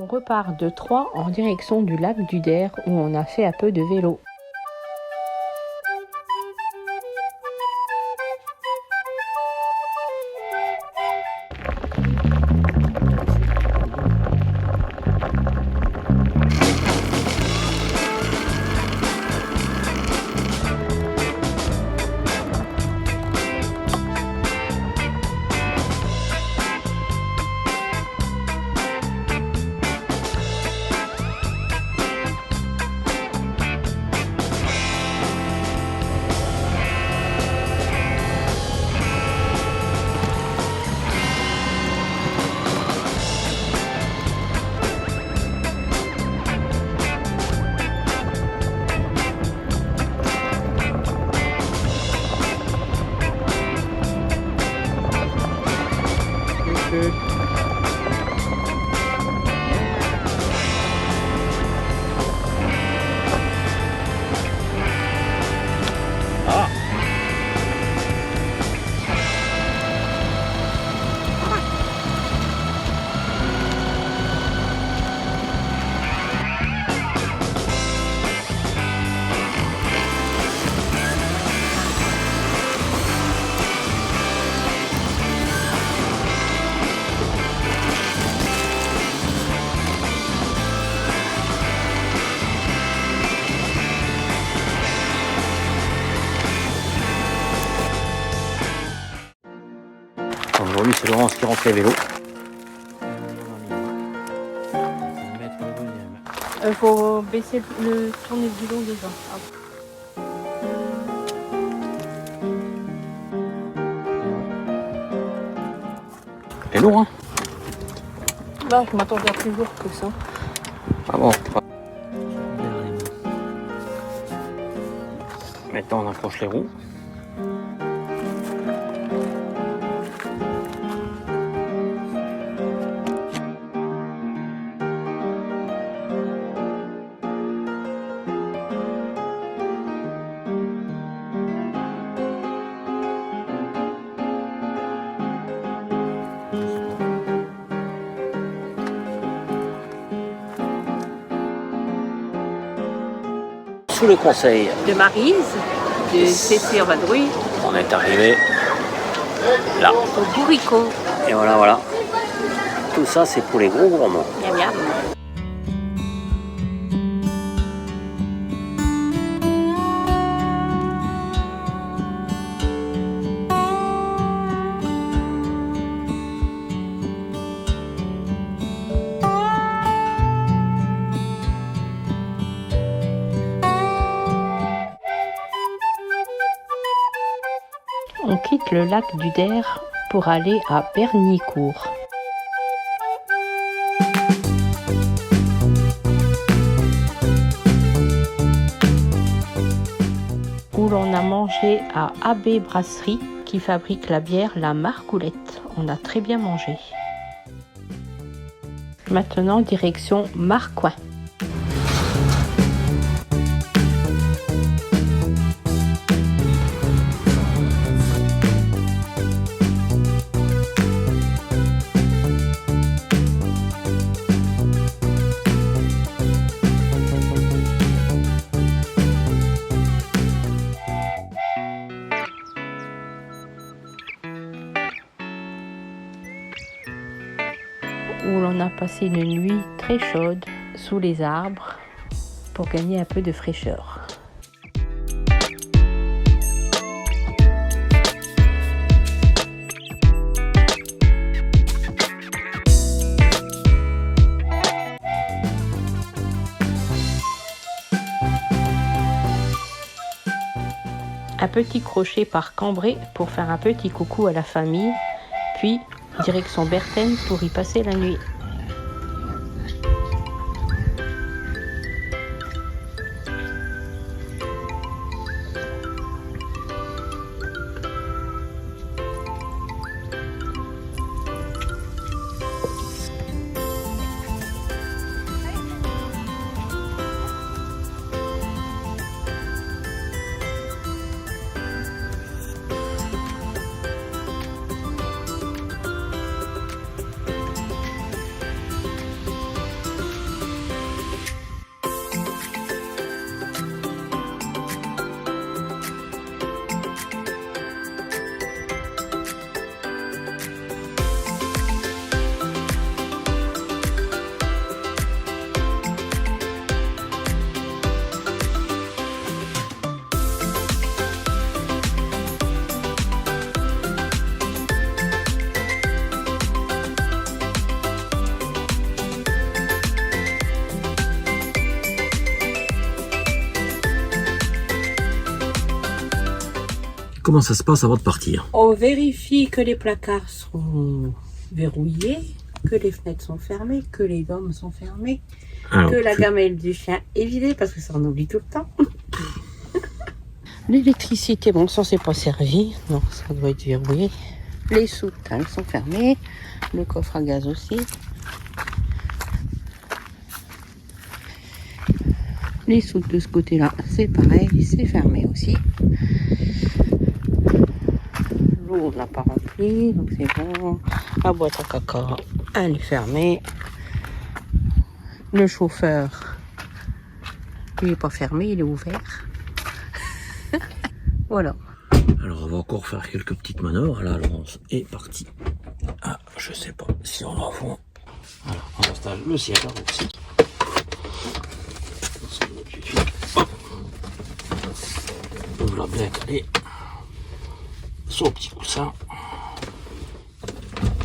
On repart de Troyes en direction du lac du Der où on a fait un peu de vélo. Aujourd'hui, c'est Laurence qui rentre les vélos. Il faut baisser le tourner le guidon déjà. C'est lourd, hein? Bah, je m'attendais à plus lourd que ça. Ah bon? Maintenant, on accroche les roues. Sous le conseil De Maryse, de Cécile Vadrouille, on est arrivé là. au Bourricot. Et voilà. Tout ça, c'est pour les gros gourmands. Miam miam. On quitte le lac du Der pour aller à Bernicourt. Où l'on a mangé à AB Brasserie qui fabrique la bière La Marcoulette. On a très bien mangé. Maintenant, direction Marcoing. Où l'on a passé une nuit très chaude sous les arbres pour gagner un peu de fraîcheur. Un petit crochet par Cambrai pour faire un petit coucou à la famille, puis direction Berthen pour y passer la nuit. Comment ça se passe avant de partir? On vérifie que les placards sont verrouillés, que les fenêtres sont fermées, que les gommes sont fermées, Alors, que la gamelle du chien est vidée parce que ça on oublie tout le temps. L'électricité, bon, ça c'est pas servi, non, ça doit être verrouillé. Les soutes, elles sont fermées, le coffre à gaz aussi. Les soutes de ce côté-là, c'est pareil, c'est fermé aussi. L'eau, on n'a pas rempli, donc c'est bon. La boîte à caca, elle est fermée. Le chauffeur, il n'est pas fermé, il est ouvert. Voilà. Alors on va encore faire quelques petites manœuvres. Là, Laurence est partie. Ah, je sais pas si on en voit. Alors, on installe le siège aussi. On va bien caler son petit coussin.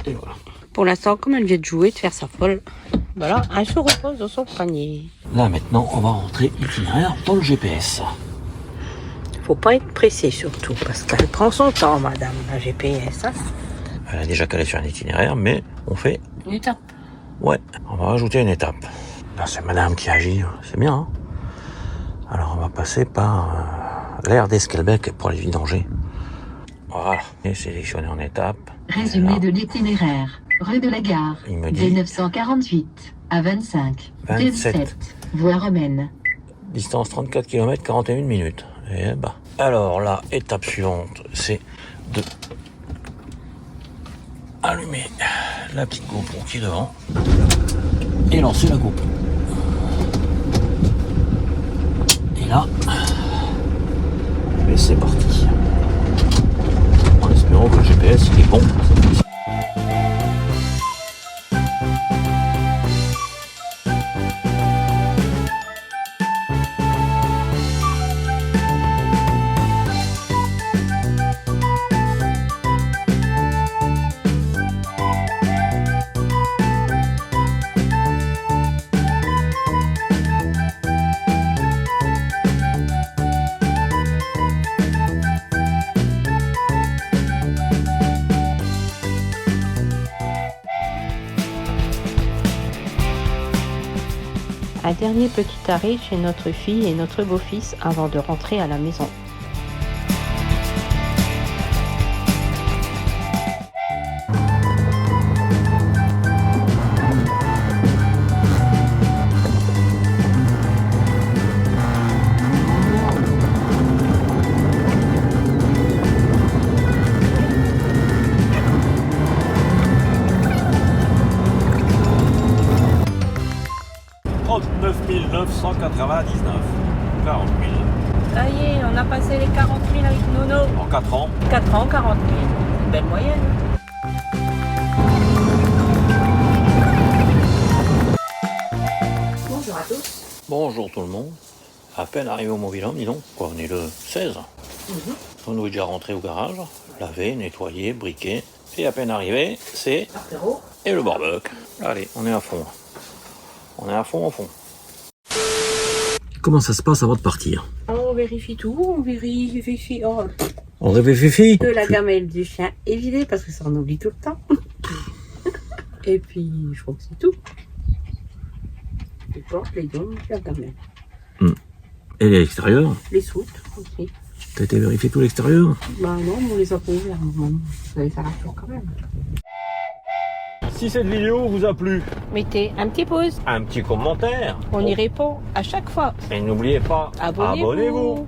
Et voilà. Pour l'instant, comme elle vient de jouer, de faire sa folle, voilà, elle se repose dans son panier. Là maintenant, on va rentrer l'itinéraire dans le GPS. Faut pas être pressé surtout, parce qu'elle prend son temps, madame, la GPS. Hein. Elle a déjà calé sur un itinéraire, mais on fait... Une étape. Ouais, on va rajouter une étape. Là, c'est madame qui agit, c'est bien. Hein, alors, on va passer par l'aire d'Esquelbec pour les vidanger. Voilà, et sélectionner en étape. Résumé de l'itinéraire. Rue de la Gare. Il me dit D948 à 25. 27. D17. Voie romaine. Distance 34 km, 41 minutes. Et bah. Alors là, étape suivante, c'est de allumer la petite GoPro qui est devant et lancer la GoPro. Et là, et c'est parti. En espérant que le GPS il est bon. Un dernier petit arrêt chez notre fille et notre beau-fils avant de rentrer à la maison. $39,999. 40 000. Ça y est, on a passé les 40 000 avec Nono. En 4 ans. 4 ans, 40 000. C'est une belle moyenne. Bonjour à tous. Bonjour tout le monde. À peine arrivé au mobil-homme, dis donc. Quoi, on est le 16. On est déjà rentré au garage, lavé, nettoyé, briqué. Et à peine arrivé, c'est... Apéro. Et le barbecue. Allez, on est à fond. On est à fond, à fond. Comment ça se passe avant de partir? On vérifie tout, on vérifie On vérifie que la gamelle du chien est vidée parce que ça on oublie tout le temps. Et puis, je crois que c'est tout. Les portes, les gommes, la gamelle. Et l'extérieur? Les soutes aussi. T'as été vérifier tout l'extérieur? Bah non, on les a pas ouverts. Vous allez faire un tour quand même. Si cette vidéo vous a plu, Mettez un petit pouce. un petit commentaire. On y répond à chaque fois. Et n'oubliez pas, Abonnez-vous.